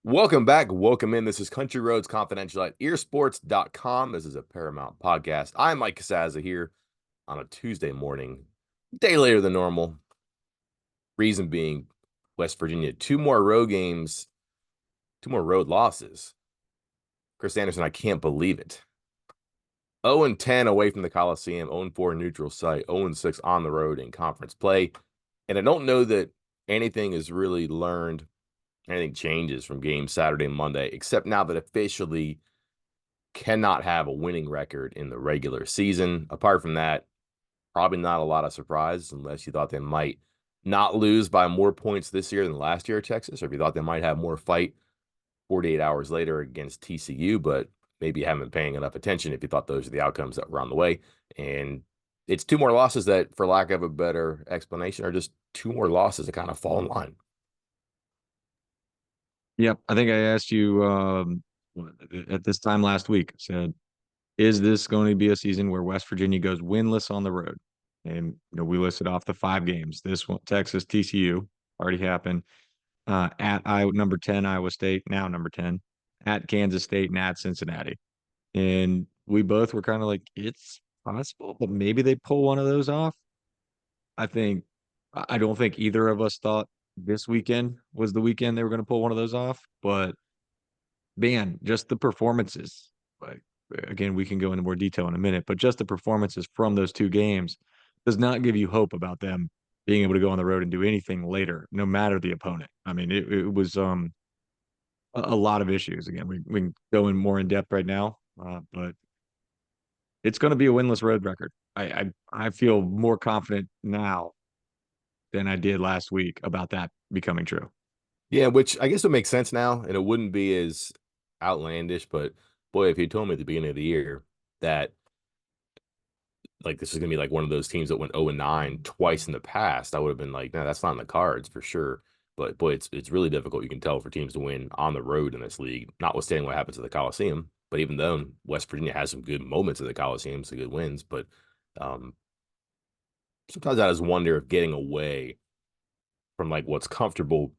Welcome back. Welcome in. This is Country Roads Confidential at earsports.com. This is a Paramount podcast. I'm Mike Casazza here on a Tuesday morning, day later than normal. Reason being, West Virginia, two more road games, two more road losses. Chris Anderson, I can't believe it. 0-10 away from the Coliseum, 0-4 neutral site, 0-6 on the road in conference play. And I don't know that anything is really learned, anything changes from game Saturday and Monday, except now that officially cannot have a winning record in the regular season. Apart from that, probably not a lot of surprises unless you thought they might not lose by more points this year than last year at Texas, or if you thought they might have more fight 48 hours later against TCU, but maybe you haven't been paying enough attention if you thought those are the outcomes that were on the way. And it's two more losses that, for lack of a better explanation, are just two more losses that kind of fall in line. Yep, I think I asked you at this time last week. I said, "Is this going to be a season where West Virginia goes winless on the road?" And we listed off the 5 games. This one, Texas, TCU, already happened. At number 10, Iowa State, now number 10, at Kansas State, and at Cincinnati. And we both were kind of like, it's possible, but maybe they pull one of those off. I think I don't think either of us thought this weekend was the weekend they were going to pull one of those off, but man, just the performances. Like again, we can go into more detail in a minute, but just the performances from those 2 games does not give you hope about them being able to go on the road and do anything later, no matter the opponent. I mean, it was a lot of issues. Again, we can go in more in depth right now, but it's going to be a winless road record. I feel more confident now than I did last week about that becoming true. Yeah, which I guess would make sense now, and it wouldn't be as outlandish. But boy, if you told me at the beginning of the year that like this is gonna be like one of those teams that went 0-9 twice in the past, I would have been like, no, that's not in the cards for sure. But boy, it's really difficult. You can tell for teams to win on the road in this league, notwithstanding what happens at the Coliseum. But even though West Virginia has some good moments at the Coliseum, some good wins, but um, sometimes I just wonder if getting away from like what's comfortable.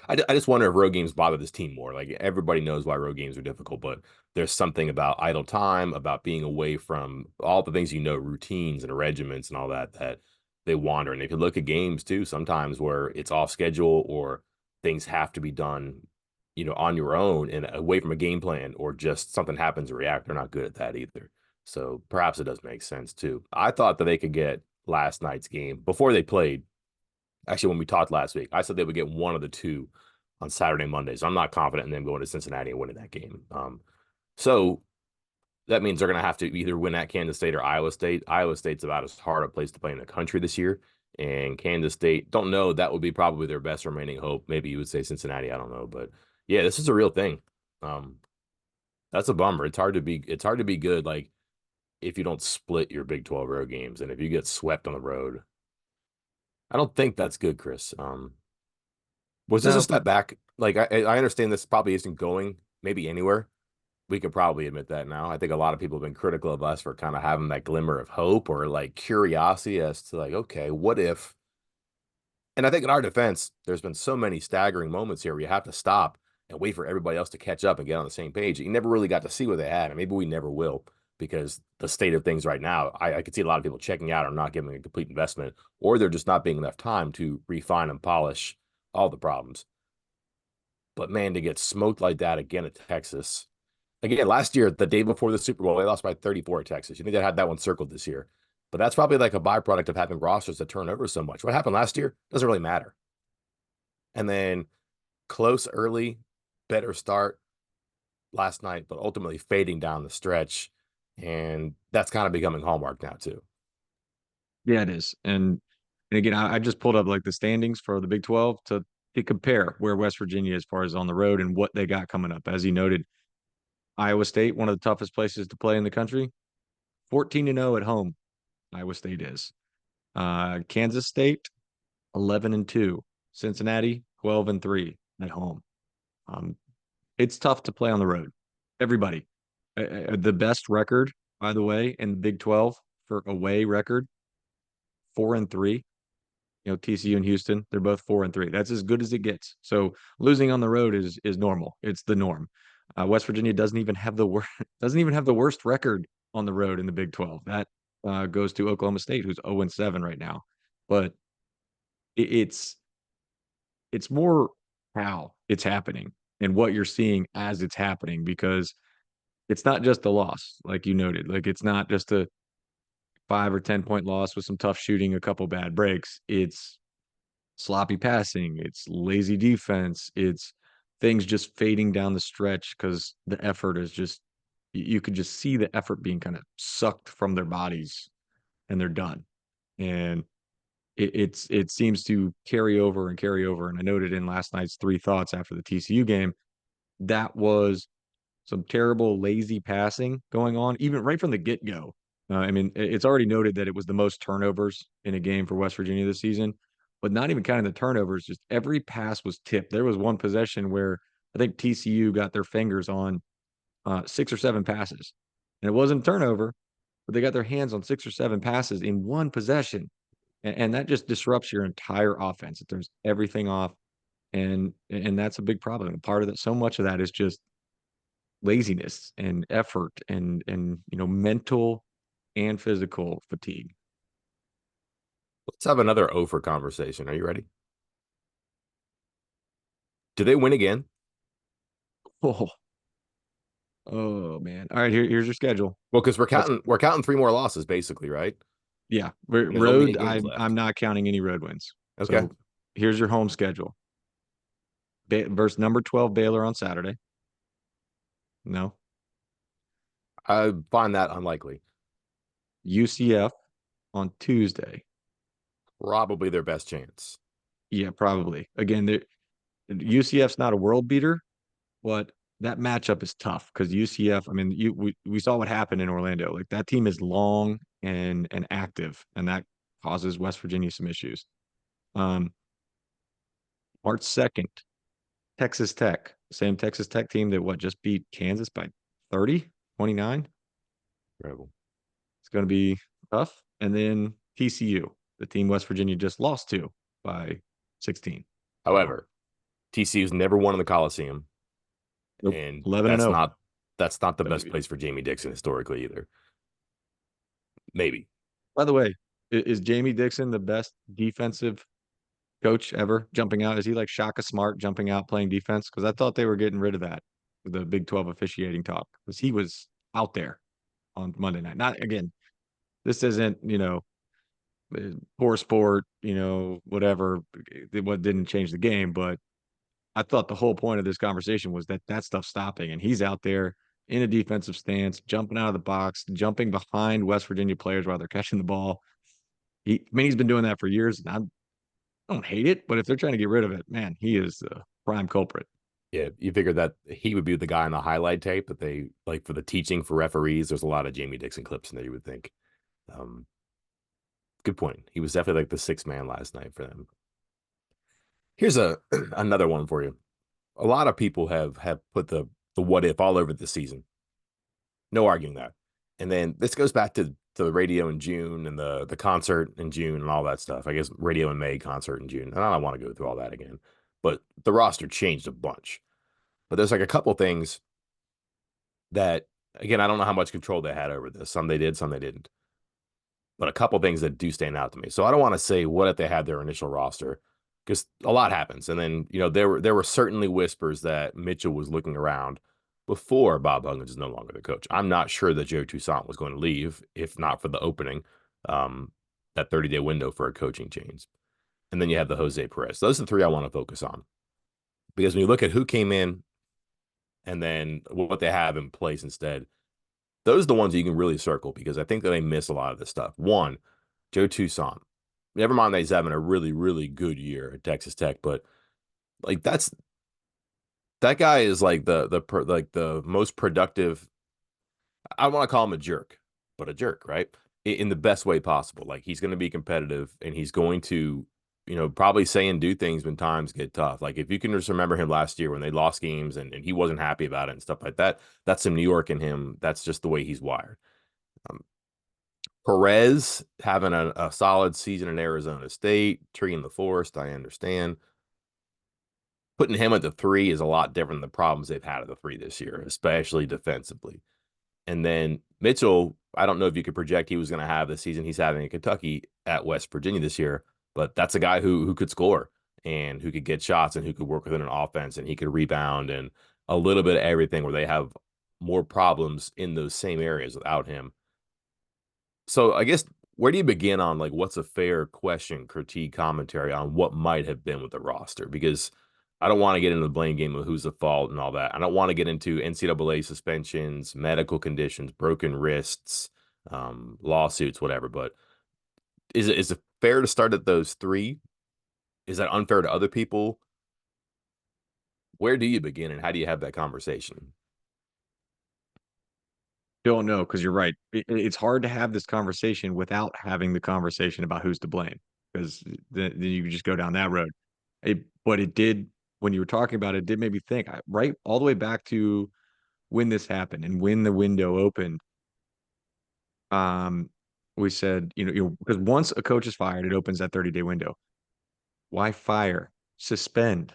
I just wonder if road games bother this team more. Like everybody knows why road games are difficult, but there's something about idle time, about being away from all the things routines and regiments and all that that they wander. And if you look at games too, sometimes where it's off schedule or things have to be done, on your own and away from a game plan, or just something happens to react. They're not good at that either. So perhaps it does make sense too. I thought that they could get last night's game before they played. Actually, when we talked last week, I said they would get one of the two on Saturday, Monday. So I'm not confident in them going to Cincinnati and winning that game. So that means they're going to have to either win at Kansas State or Iowa State. Iowa State's about as hard a place to play in the country this year. And Kansas State, don't know. That would be probably their best remaining hope. Maybe you would say Cincinnati. I don't know. But yeah, this is a real thing. Um, that's a bummer. It's hard to be good. Like if you don't split your Big 12 road games and if you get swept on the road, I don't think that's good, Chris. Was this a No, step back? Like I understand this probably isn't going maybe anywhere. We could probably admit that now. I think a lot of people have been critical of us for kind of having that glimmer of hope or like curiosity as to like, okay, what if? And I think in our defense, there's been so many staggering moments here where you have to stop and wait for everybody else to catch up and get on the same page. You never really got to see what they had, and maybe we never will because the state of things right now, I could see a lot of people checking out or not giving a complete investment, or there just not being enough time to refine and polish all the problems. But man, to get smoked like that again at Texas. Again, last year, the day before the Super Bowl, they lost by 34 at Texas. You think they had that one circled this year. But that's probably like a byproduct of having rosters that turn over so much. What happened last year doesn't really matter. And then close early, better start last night, but ultimately fading down the stretch. And that's kind of becoming hallmark now, too. yeah, it is. And again, I just pulled up like the standings for the Big 12 to compare where West Virginia as far as on the road and what they got coming up. As you noted, Iowa State, one of the toughest places to play in the country, 14-0 at home. Iowa State is. Kansas State, 11-2. Cincinnati, 12-3 at home. Um, it's tough to play on the road. Everybody. The best record, by the way, in the Big 12 for away record, 4-3. TCU and Houston, they're both 4-3. That's as good as it gets. So losing on the road is normal. It's the norm. West Virginia doesn't even have the worst record on the road in the Big 12. That goes to Oklahoma State, who's 0-7 right now. But it's more how it's happening and what you're seeing as it's happening, because it's not just a loss, like you noted. Like, it's not just a 5 or 10 point loss with some tough shooting, a couple bad breaks. It's sloppy passing, it's lazy defense, it's things just fading down the stretch because the effort is just, you could just see the effort being kind of sucked from their bodies and they're done. And it seems to carry over and carry over. And I noted in last night's three thoughts after the TCU game, that was some terrible, lazy passing going on, even right from the get go. I mean, it's already noted that it was the most turnovers in a game for West Virginia this season, but not even counting the turnovers, just every pass was tipped. There was one possession where I think TCU got their fingers on 6 or 7 passes, and it wasn't a turnover, but they got their hands on 6 or 7 passes in one possession, and that just disrupts your entire offense. It throws everything off, and that's a big problem. Part of that, so much of that is just laziness and effort and mental and physical fatigue. Let's have another over conversation. Are you ready? Do they win again? Oh, oh man. All right, here's your schedule. Well, because we're Let's counting 3 more losses, basically, right? Yeah, There's only road. 8 games I'm left. not counting any road wins. Okay. So here's your home schedule. Versus number 12 Baylor on Saturday. No. I find that unlikely. UCF on Tuesday. Probably their best chance. Yeah, probably. Again, UCF's not a world beater, but that matchup is tough because UCF, I mean, we saw what happened in Orlando. Like, that team is long and active, and that causes West Virginia some issues. Um, March 2nd, Texas Tech, same Texas Tech team that just beat Kansas by 30, 29. Incredible. It's going to be tough. And then TCU, the team West Virginia just lost to by 16. So, However, TCU's never won in the Coliseum, nope, and 11 and that's 0. not the best WVU. place for Jamie Dixon historically either. Maybe. By the way, is Jamie Dixon the best defensive coach ever jumping out? Is he like Shaka Smart jumping out playing defense? Because I thought they were getting rid of that, the Big 12 officiating talk, because he was out there on Monday night. Not again, this isn't, poor sport, whatever. What didn't change the game, but I thought the whole point of this conversation was that stuff's stopping, and he's out there in a defensive stance, jumping out of the box, jumping behind West Virginia players while they're catching the ball. I mean, he's been doing that for years, and I don't hate it, but if they're trying to get rid of it, man, he is the prime culprit. Yeah, you figured that he would be the guy on the highlight tape that they like for the teaching for referees. There's a lot of Jamie Dixon clips in there, you would think. Um, Good point. He was definitely like the sixth man last night for them. Here's a another one for you. A lot of people have put the what if all over the season. No arguing that. And then this goes back to the radio in June and the concert in June and all that stuff. I guess radio in May, concert in June. And I don't want to go through all that again. But the roster changed a bunch. But there's like a couple things that again, I don't know how much control they had over this. Some they did, some they didn't. But a couple things that do stand out to me. So I don't want to say what if they had their initial roster because a lot happens. And then, there were certainly whispers that Mitchell was looking around before Bob Huggins is no longer the coach. I'm not sure that Joe Toussaint was going to leave, if not for the opening, that 30-day window for a coaching change. And then you have the Jose Perez. Those are the three I want to focus on. Because when you look at who came in and then what they have in place instead, those are the ones you can really circle because I think that they miss a lot of this stuff. One, Joe Toussaint. Never mind that he's having a really, really good year at Texas Tech, but like that guy is like the most productive. I don't want to call him a jerk, but a jerk, right? In the best way possible. Like he's going to be competitive and he's going to, probably say and do things when times get tough. Like if you can just remember him last year when they lost games and he wasn't happy about it and stuff like that, that's some New York in him. That's just the way he's wired. Um, Perez having a solid season in Arizona State, tree in the forest, I understand. Putting him at the three is a lot different than the problems they've had at the three this year, especially defensively. And then Mitchell, I don't know if you could project he was going to have the season he's having in Kentucky at West Virginia this year, but that's a guy who could score and who could get shots and who could work within an offense and he could rebound and a little bit of everything where they have more problems in those same areas without him. So I guess where do you begin on like what's a fair question, critique, commentary on what might have been with the roster? Because I don't want to get into the blame game of who's the fault and all that. I don't want to get into NCAA suspensions, medical conditions, broken wrists, lawsuits, whatever. But is it fair to start at those three? Is that unfair to other people? Where do you begin and how do you have that conversation? Don't know because you're right. It's hard to have this conversation without having the conversation about who's to blame because then you just go down that road. But it did when you were talking about it, it did make me think right all the way back to when this happened and when the window opened. Um, we said, because once a coach is fired, it opens that 30-day window. Why fire? Suspend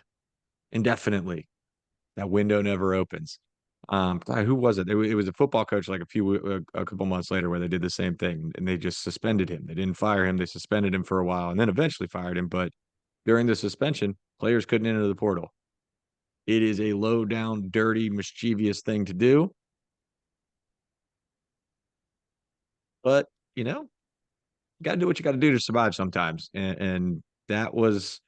indefinitely. That window never opens. God, who was it? It was a football coach like a couple months later where they did the same thing and they just suspended him. They didn't fire him. They suspended him for a while and then eventually fired him. But during the suspension, players couldn't enter the portal. It is a low down, dirty, mischievous thing to do. But, you got to do what you got to do to survive sometimes. And that was,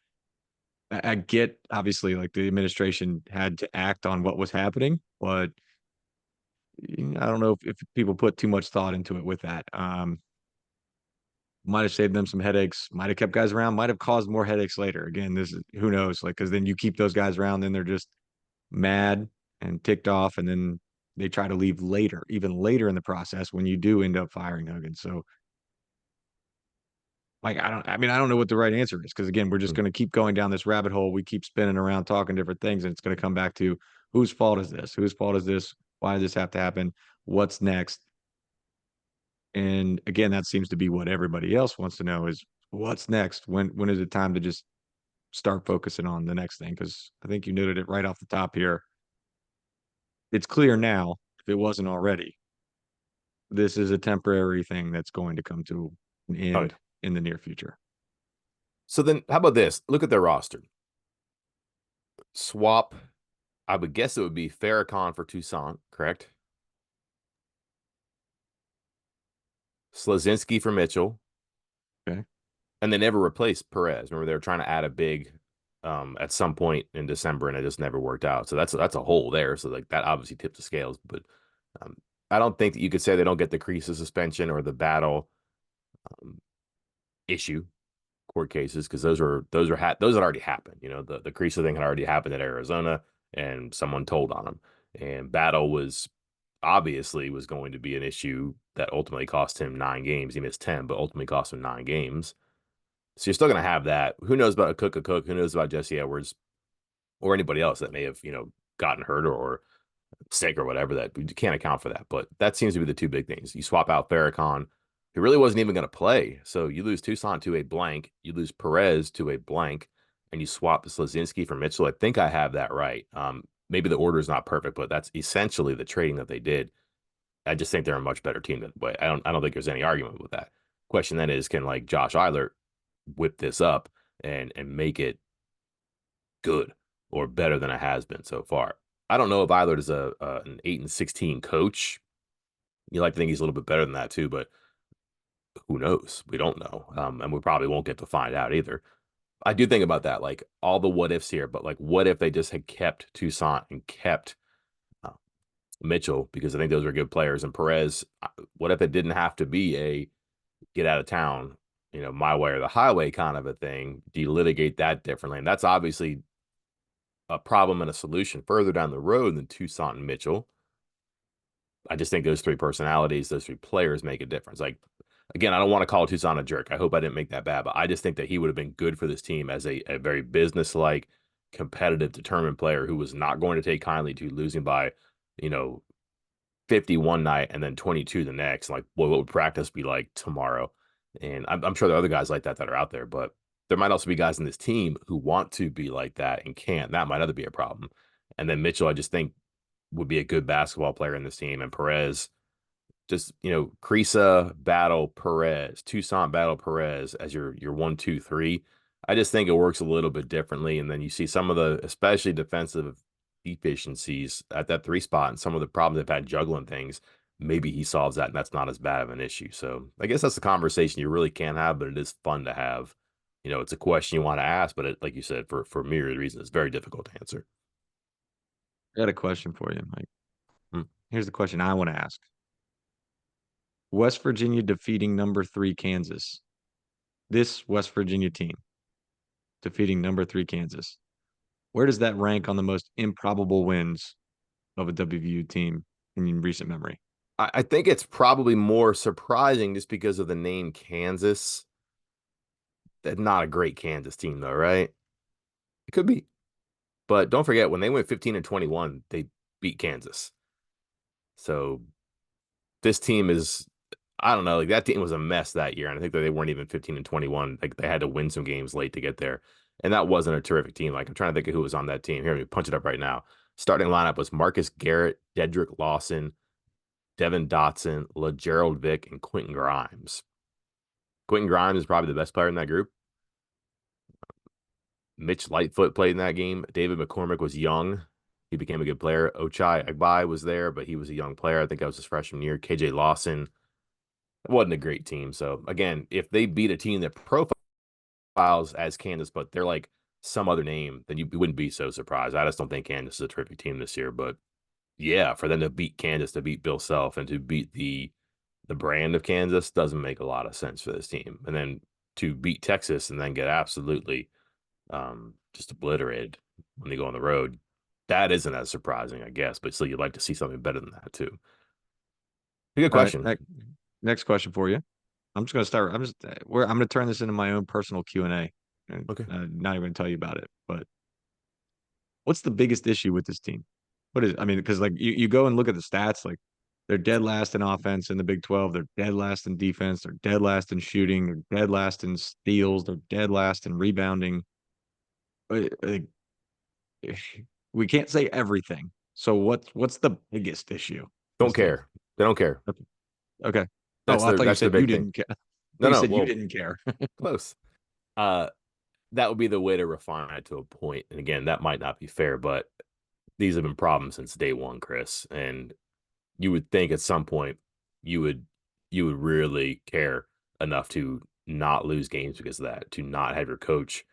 I get obviously like the administration had to act on what was happening, but I don't know if people put too much thought into it with that. Might have saved them some headaches, might have kept guys around, might have caused more headaches later. Again, this is who knows, like, because then you keep those guys around, then they're just mad and ticked off, and then they try to leave later, even later in the process when you do end up firing Huggins. So, like, I don't know what the right answer is because, again, we're just Mm. going to keep going down this rabbit hole. We keep spinning around talking different things, and it's going to come back to whose fault is this? Whose fault is this? Why did this have to happen? What's next? And again, that seems to be what everybody else wants to know is what's next? When is it time to just start focusing on the next thing? Because I think you noted it right off the top here. It's clear now, if it wasn't already, this is a temporary thing that's going to come to an Oh, end yeah. in the near future. So then how about this? Look at their roster. Swap, I would guess it would be Farrakhan for Toussaint, correct? Slazinski for Mitchell, Okay. and they never replaced Perez. Remember, they were trying to add a big at some point in December, and it just never worked out. So that's a hole there. So like that obviously tipped the scales. But um, I don't think that you could say they don't get the crease of suspension or the battle um, issue court cases because those had already happened. You know, the crease thing had already happened at Arizona, and someone told on them. And battle was obviously was going to be an issue that ultimately cost him 9 games. He missed 10, but ultimately cost him 9 games. So you're still going to have that. Who knows about a Cook? Who knows about Jesse Edwards or anybody else that may have, gotten hurt or sick or whatever that you can't account for that. But that seems to be the two big things. You swap out Farrakhan, who really wasn't even going to play. So you lose Toussaint to a blank, you lose Perez to a blank, and you swap the Slazinski for Mitchell. I think I have that right. Maybe the order is not perfect, but that's essentially the trading that they did. I just think they're a much better team that way. I don't think there's any argument with that. Question then is, can like Josh Eilert whip this up and make it good or better than it has been so far? I don't know if Eilert is an 8-16 coach. You like to think he's a little bit better than that too, but who knows? We don't know, and we probably won't get to find out either. I do think about that, like all the what ifs here, but like, what if they just had kept Toussaint and kept uh, Mitchell because I think those are good players, and Perez. What if it didn't have to be a get out of town, my way or the highway kind of a thing? Do you litigate that differently? And that's obviously a problem and a solution further down the road than Toussaint and Mitchell. I just think those three personalities, those three players make a difference. Like, again, I don't want to call Toussaint a jerk. I hope I didn't make that bad, but I just think that he would have been good for this team as a very business-like, competitive, determined player who was not going to take kindly to losing by, you know, 50 one night and then 22 the next. Like, what would practice be like tomorrow? And I'm sure there are other guys like that are out there, but there might also be guys in this team who want to be like that and can't. That might other be a problem. And then Mitchell, I just think would be a good basketball player in this team. And Perez, just Creasa battle Perez, Toussaint battle Perez as your 1, 2, 3. I just think it works a little bit differently. And then you see some of the especially defensive deficiencies at that 3 spot and some of the problems they've had juggling things. Maybe he solves that and that's not as bad of an issue. So I guess that's a conversation you really can't have, but it is fun to have. It's a question you want to ask, but like you said, for myriad reasons, it's very difficult to answer. I got a question for you, Mike. Hmm. Here's the question I want to ask. West Virginia defeating number 3 Kansas. This West Virginia team defeating number 3 Kansas. Where does that rank on the most improbable wins of a WVU team in recent memory? I think it's probably more surprising just because of the name Kansas. That's not a great Kansas team, though, right? It could be. But don't forget, when they went 15-21, they beat Kansas. So this team is, I don't know, like that team was a mess that year. And I think that they weren't even 15-21. Like they had to win some games late to get there. And that wasn't a terrific team. Like I'm trying to think of who was on that team. Here, let me punch it up right now. Starting lineup was Marcus Garrett, Dedrick Lawson, Devin Dotson, LaGerald Vick, and Quentin Grimes. Quentin Grimes is probably the best player in that group. Mitch Lightfoot played in that game. David McCormick was young. He became a good player. Ochai Agbai was there, but he was a young player. I think that was his freshman year. KJ Lawson. It wasn't a great team. So, again, if they beat a team that profiles as Kansas, but they're like some other name, then you wouldn't be so surprised. I just don't think Kansas is a terrific team this year. But, yeah, for them to beat Kansas, to beat Bill Self, and to beat the brand of Kansas doesn't make a lot of sense for this team. And then to beat Texas and then get absolutely just obliterated when they go on the road. That isn't as surprising, I guess, but still, you'd like to see something better than that too. A good All right, question. next question for you. I'm just going to start. I'm going to turn this into my own personal Q&A, and Okay. not even tell you about it. But what's the biggest issue with this team? I mean, because like you go and look at the stats, like they're dead last in offense in the Big 12. They're dead last in defense. They're dead last in shooting. They're dead last in steals. They're dead last in rebounding. Like, we can't say everything. So what's the biggest issue? Don't This team. care. They don't care. Okay. Okay. Oh, That's I their thought you that's their said you big thing. didn't care. I thought No, you no, said you well, didn't care. close. Uh that would be the way to refine it to a point. And again, that might not be fair, but these have been problems since day one, Chris. And you would think at some point you would really care enough to not lose games because of that, to not have your coach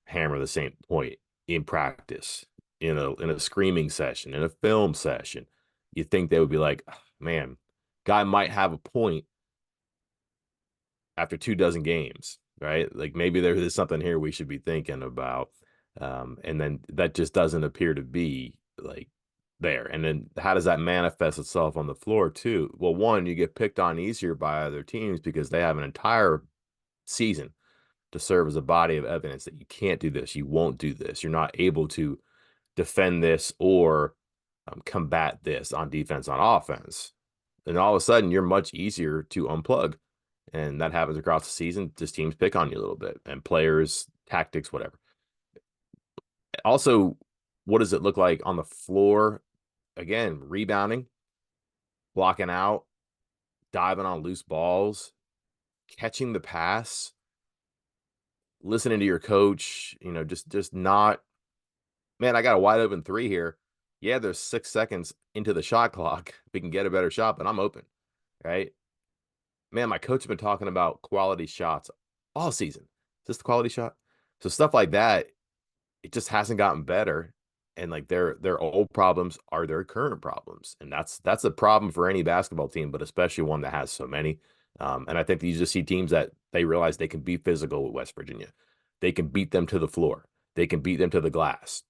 hammer the same point in practice, in a screaming session, in a film session. You think they would be like, "Ah, man, guy might have a point after 2 dozen games, right? Like maybe there is something here we should be thinking about." And then that just doesn't appear to be like there. And then how does that manifest itself on the floor too? Well, one, you get picked on easier by other teams because they have an entire season to serve as a body of evidence that you can't do this, you won't do this, you're not able to defend this or combat this on defense, on offense. And all of a sudden, you're much easier to unplug. And that happens across the season. Just teams pick on you a little bit, and players, tactics, whatever. Also, what does it look like on the floor? Again, rebounding, blocking out, diving on loose balls, catching the pass, listening to your coach, just not, man, I got a wide open 3 here. Yeah, there's 6 seconds into the shot clock. We can get a better shot, but I'm open, right? Man, my coach has been talking about quality shots all season. Is this the quality shot? So stuff like that, it just hasn't gotten better. And like their old problems are their current problems. And that's a problem for any basketball team, but especially one that has so many. And I think you just see teams that they realize they can be physical with West Virginia. They can beat them to the floor. They can beat them to the glass.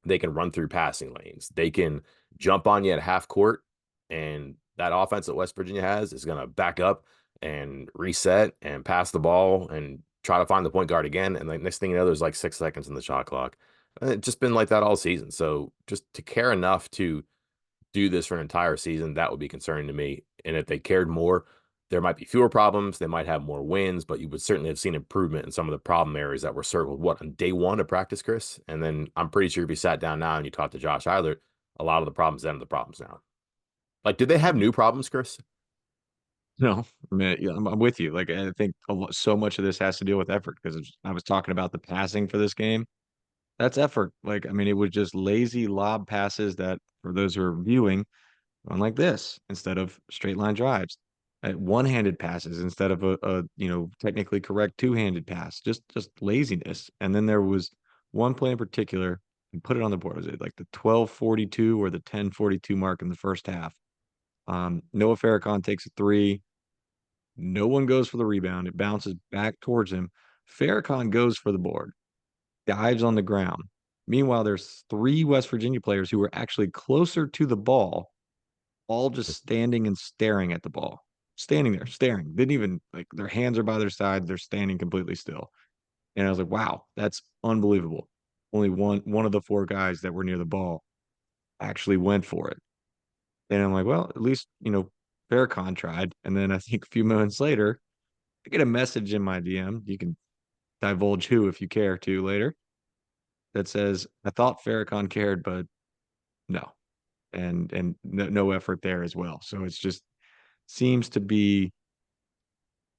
They can run through passing lanes. They can jump on you at half court. And that offense that West Virginia has is going to back up and reset and pass the ball and try to find the point guard again. And the next thing you know, there's like 6 seconds in the shot clock. And it's just been like that all season. So just to care enough to do this for an entire season, that would be concerning to me. And if they cared more, there might be fewer problems. They might have more wins, but you would certainly have seen improvement in some of the problem areas that were circled, what, on day one of practice, Chris? And then I'm pretty sure if you sat down now and you talked to Josh Eilert, a lot of the problems then are the problems now. Like, did they have new problems, Chris? No, I mean, yeah, I'm with you. Like, I think so much of this has to deal with effort because I was talking about the passing for this game. That's effort. Like, I mean, it was just lazy lob passes that, for those who are viewing, run like this instead of straight line drives. One-handed passes instead of a technically correct two-handed pass. Just laziness. And then there was one play in particular, and put it on the board. Was it like the 12:42 or the 10:42 mark in the first half? Noah Farrakhan takes a three. No one goes for the rebound. It bounces back towards him. Farrakhan goes for the board, dives on the ground. Meanwhile, there's three West Virginia players who were actually closer to the ball, all just standing and staring at the ball. Standing there, staring. Didn't even like their hands are by their sides. They're standing completely still. And I was like, wow, that's unbelievable. Only one of the four guys that were near the ball actually went for it. And I'm like, well, at least, Farrakhan tried. And then I think a few moments later, I get a message in my DM. You can divulge who if you care to later. That says, I thought Farrakhan cared, but no. And no effort there as well. So it's just seems to be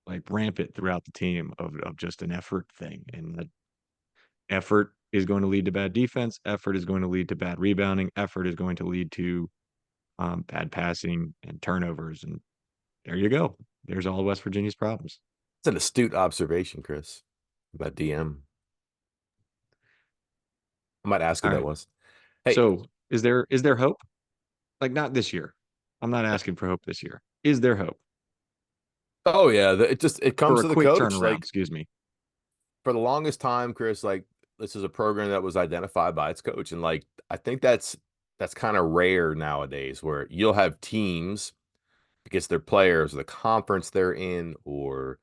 like rampant throughout the team of just an effort thing. And that effort is going to lead to bad defense. Effort is going to lead to bad rebounding. Effort is going to lead to bad passing and turnovers. And there you go. There's all of West Virginia's problems. It's an astute observation, Chris, about DM. I might ask who All that right. was. Hey, So is there hope? Like not this year. I'm not asking for hope this year. Is there hope oh yeah, it for comes a to the quick coach. turnaround? Like Excuse me. for the longest time, Chris, like this is a program that was identified by its coach. And like I think that's kind of rare nowadays where you'll have teams because their players, the conference they're in, or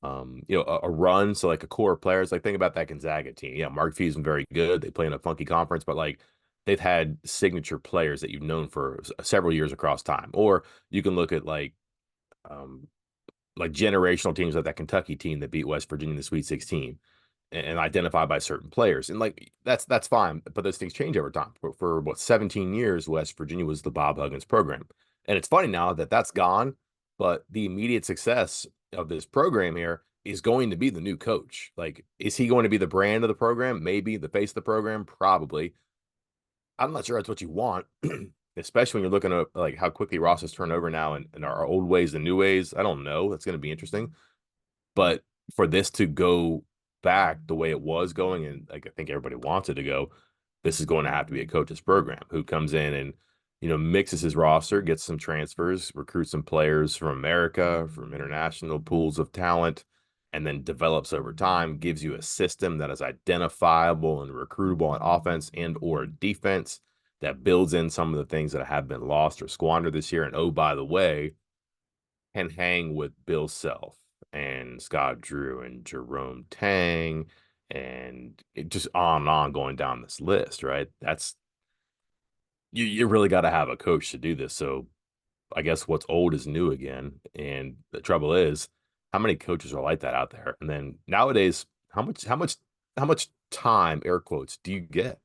a run. So like a core of players, like think about that Gonzaga team. Yeah, Mark Few's been very good. They play in a funky conference, but like they've had signature players that you've known for several years across time. Or you can look at um, like generational teams like that Kentucky team that beat West Virginia in the Sweet 16 and identified by certain players. And like that's fine, but those things change over time. For what 17 years, West Virginia was the Bob Huggins program. And it's funny now that that's gone, but the immediate success of this program here is going to be the new coach. Like, is he going to be the brand of the program? Maybe the face of the program, probably. I'm not sure that's what you want, especially when you're looking at like how quickly rosters turn over now and our old ways, the new ways. I don't know. That's going to be interesting. But for this to go back the way it was going, and like I think everybody wants it to go, this is going to have to be a coach's program who comes in and mixes his roster, gets some transfers, recruits some players from America, from international pools of talent, and then develops over time, gives you a system that is identifiable and recruitable on offense and or defense that builds in some of the things that have been lost or squandered this year. And oh, by the way, can hang with Bill Self and Scott Drew and Jerome Tang and it just on going down this list, right? That's you really got to have a coach to do this. So I guess what's old is new again. And the trouble is, how many coaches are like that out there? And then nowadays, how much time, air quotes, do you get?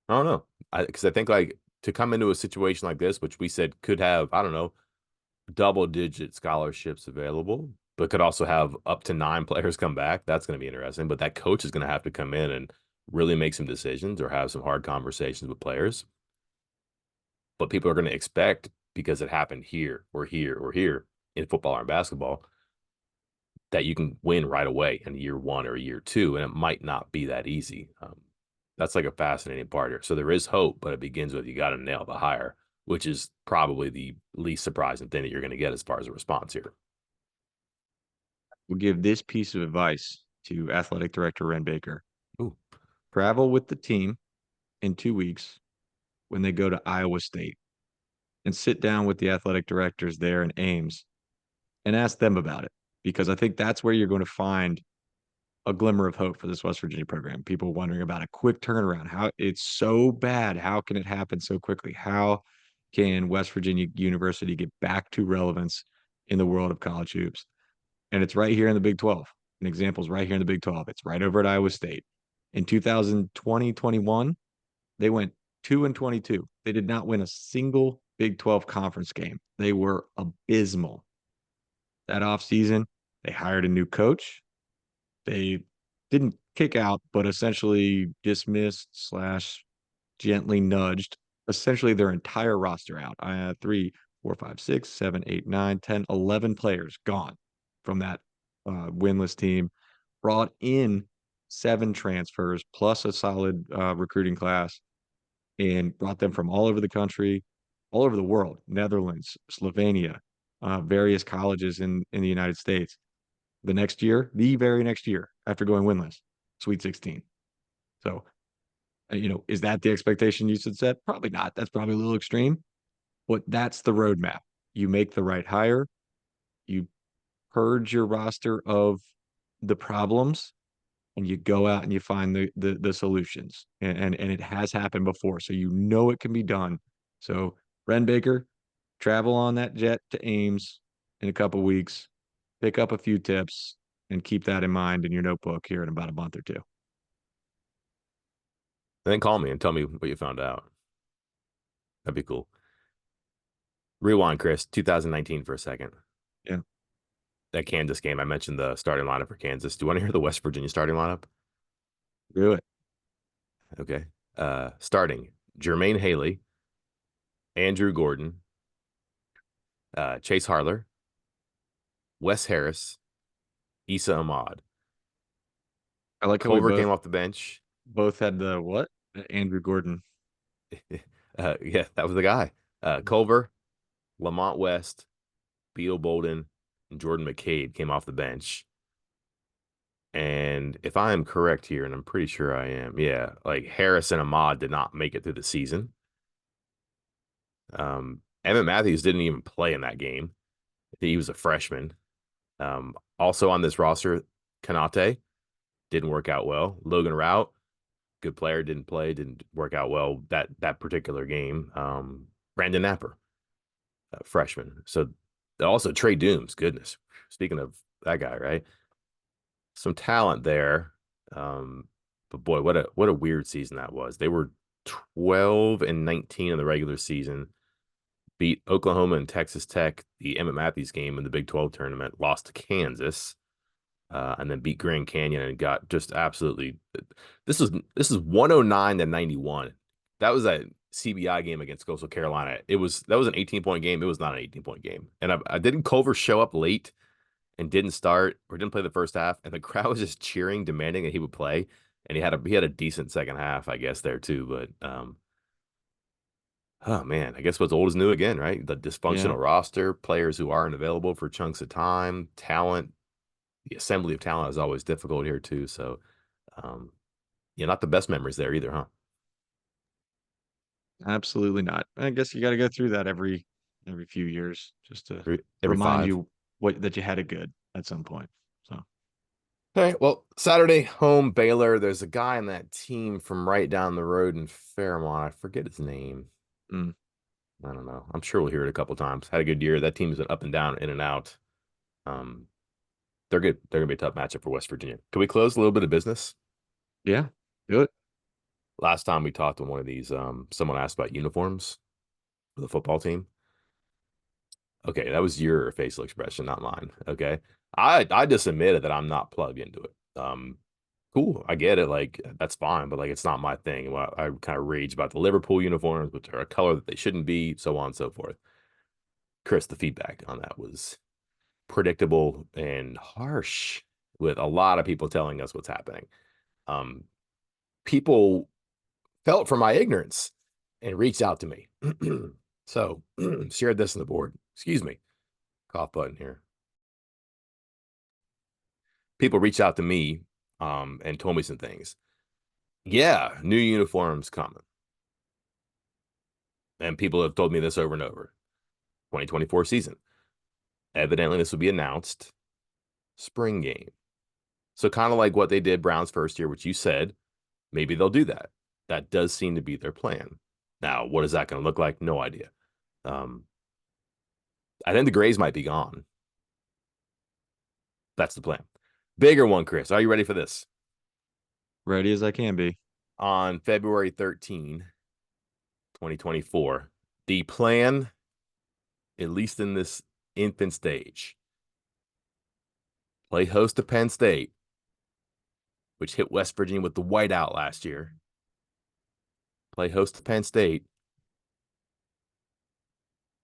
I don't know. Because I think like to come into a situation like this, which we said could have, I don't know, double-digit scholarships available, but could also have up to 9 players come back. That's going to be interesting. But that coach is going to have to come in and really make some decisions or have some hard conversations with players. But people are going to expect because it happened here or here or here in football or basketball that you can win right away in year one or year two, and it might not be that easy. That's like a fascinating part here. So there is hope, but it begins with you got to nail the hire, which is probably the least surprising thing that you're going to get as far as a response here. We'll give this piece of advice to athletic director Ren Baker. Ooh. Travel with the team in 2 weeks when they go to Iowa State and sit down with the athletic directors there in Ames and ask them about it. Because I think that's where you're going to find a glimmer of hope for this West Virginia program. People wondering about a quick turnaround. How it's so bad. How can it happen so quickly? How can West Virginia University get back to relevance in the world of college hoops? And it's right here in the Big 12. An example is right here in the Big 12. It's right over at Iowa State. In 2020-21, they went 2-22. They did not win a single Big 12 conference game. They were abysmal. That offseason, they hired a new coach. They didn't kick out, but essentially dismissed slash gently nudged essentially their entire roster out. I had 3, 4, 5, 6, 7, 8, 9, 10, 11 players gone from that winless team. Brought in 7 transfers plus a solid recruiting class and brought them from all over the country, all over the world, Netherlands, Slovenia, various colleges in the United States. The next year, the very next year, after going winless, Sweet 16. So, is that the expectation you should set? Probably not. That's probably a little extreme, but that's the roadmap. You make the right hire, you purge your roster of the problems, and you go out and you find the solutions. And it has happened before. So it can be done. So Ren Baker, travel on that jet to Ames in a couple weeks, pick up a few tips, and keep that in mind in your notebook here in about a month or two. And then call me and tell me what you found out. That'd be cool. Rewind, Chris, 2019 for a second. Yeah. That Kansas game, I mentioned the starting lineup for Kansas. Do you want to hear the West Virginia starting lineup? Do it. Okay. Starting Jermaine Haley, Andrew Gordon, Chase Harler, Wes Harris, Issa Ahmad. I like how we Culver both came off the bench. both had the what? Andrew Gordon. Yeah, that was the guy. Culver, Lamont West, Beal Bolden, and Jordan McCabe came off the bench. And if I am correct here, and I'm pretty sure I am, yeah, like Harris and Ahmad did not make it through the season. Emmett Matthews didn't even play in that game. He was a freshman. Also on this roster, Kanate didn't work out well. Logan Rout, good player, didn't play, didn't work out well that particular game. Brandon Napper, freshman. So also Trey Dooms, goodness. Speaking of that guy, right? Some talent there. But boy, what a weird season that was. They were 12-19 in the regular season, beat Oklahoma and Texas Tech, the Emmett Matthews game in the Big 12 tournament, lost to Kansas, and then beat Grand Canyon and got just absolutely. This is 109-91. That was a CBI game against Coastal Carolina. That was an 18-point game. It was not an 18-point game. And I didn't Culver show up late and didn't start or didn't play the first half, and the crowd was just cheering, demanding that he would play. And he had a decent second half, I guess, there too. But oh man, I guess what's old is new again, right? The Yeah, dysfunctional roster, players who aren't available for chunks of time, talent. The assembly of talent is always difficult here too. So, um, yeah, not the best memories there either, huh? absolutely not. I guess you got to go through that every few years just to Every remind five. you what that you had it good at some point. So, All right. Well, Saturday home Baylor. There's a guy on that team from right down the road in Fairmont. I forget his name. mm, I don't know. I'm sure we'll hear it a couple times. Had a good year. That team's been up and down, in and out. Um, they're good. They're gonna be a tough matchup for West Virginia. Can we close a little bit of business? yeah, do it. Last time we talked on one of these, someone asked about uniforms for the football team. Okay, that was your facial expression, not mine. Okay. I just admitted that I'm not plugged into it. Cool. I get it. Like that's fine, but like it's not my thing. Well, I kind of rage about the Liverpool uniforms, which are a color that they shouldn't be, so on and so forth. Chris, the feedback on that was predictable and harsh, with a lot of people telling us what's happening. Um, People felt for my ignorance and reached out to me. So shared this on the board. Excuse me. Cough button here. People reached out to me and told me some things. Yeah, new uniforms coming. And people have told me this over and over. 2024 season. Evidently, this will be announced spring game. So kind of like what they did Brown's first year, which you said, maybe they'll do that. That does seem to be their plan. Now, what is that going to look like? No idea. Um, I think the Grays might be gone. That's the plan. Bigger one, Chris. Are you ready for this? Ready as I can be. On February 13, 2024, the plan, at least in this infant stage, play host to Penn State, which hit West Virginia with the whiteout last year. Play host to Penn State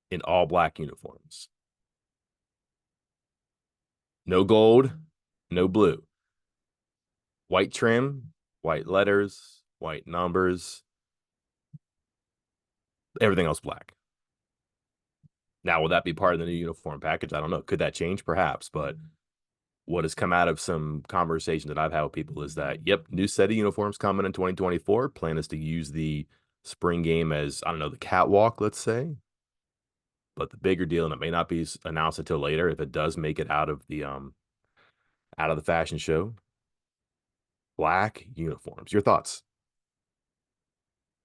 in all black uniforms. No gold, no blue. White trim, white letters, white numbers, everything else black. Now, will that be part of the new uniform package? I don't know. Could that change? Perhaps. But what has come out of some conversation that I've had with people is that, yep, new set of uniforms coming in 2024. Plan is to use the spring game as, I don't know, the catwalk, let's say. But the bigger deal, and it may not be announced until later, if it does make it out of the fashion show, black uniforms. Your thoughts?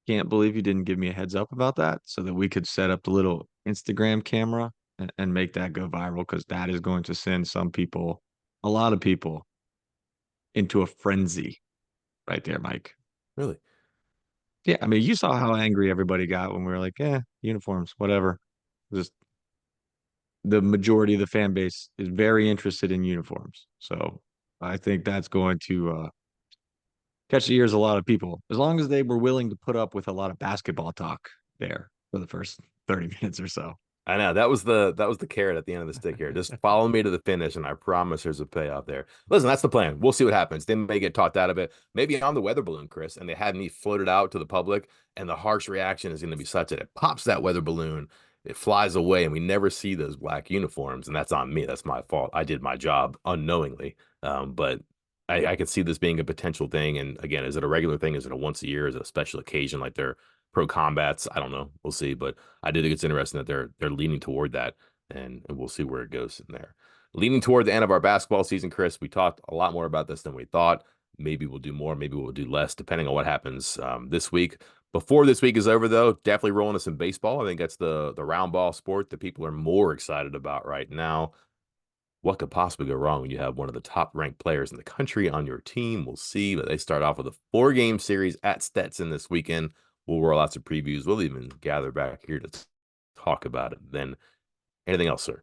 Can't believe you didn't give me a heads up about that so that we could set up the little Instagram camera and make that go viral because that is going to send some people, a lot of people, into a frenzy right there, Mike. Really? Yeah, I mean, you saw how angry everybody got when we were like, uniforms, whatever. Just the majority of the fan base is very interested in uniforms. So I think that's going to catch the ears of a lot of people, as long as they were willing to put up with a lot of basketball talk there for the first 30 minutes or so. I know that was the carrot at the end of the stick here. Just follow me to the finish, and I promise there's a payoff there. Listen, that's the plan. We'll see what happens. They may get talked out of it. Maybe I'm the weather balloon, Chris, and they had me floated out to the public, and the harsh reaction is going to be such that it pops that weather balloon, it flies away, and we never see those black uniforms, and that's on me. That's my fault. I did my job unknowingly. But I could see this being a potential thing. And again, is it a regular thing? Is it a once a year? Is it a special occasion like they're pro combats? I don't know. We'll see. But I do think it's interesting that they're leaning toward that, and we'll see where it goes in there. Leaning toward the end of our basketball season, Chris. We talked a lot more about this than we thought. Maybe we'll do more. Maybe we'll do less, depending on what happens this week. Before this week is over, though, definitely rolling to some baseball. I think that's the round ball sport that people are more excited about right now. What could possibly go wrong when you have one of the top ranked players in the country on your team? We'll see. But they start off with a 4-game series at Stetson this weekend. We'll roll out some previews. We'll even gather back here to talk about it. Then, anything else, sir?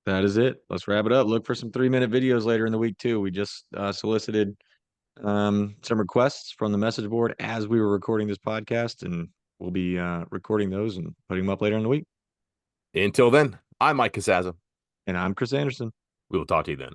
That is it. Let's wrap it up. Look for some 3-minute videos later in the week, too. We just solicited some requests from the message board as we were recording this podcast, and we'll be recording those and putting them up later in the week. Until then, I'm Mike Casazza. And I'm Chris Anderson. We will talk to you then.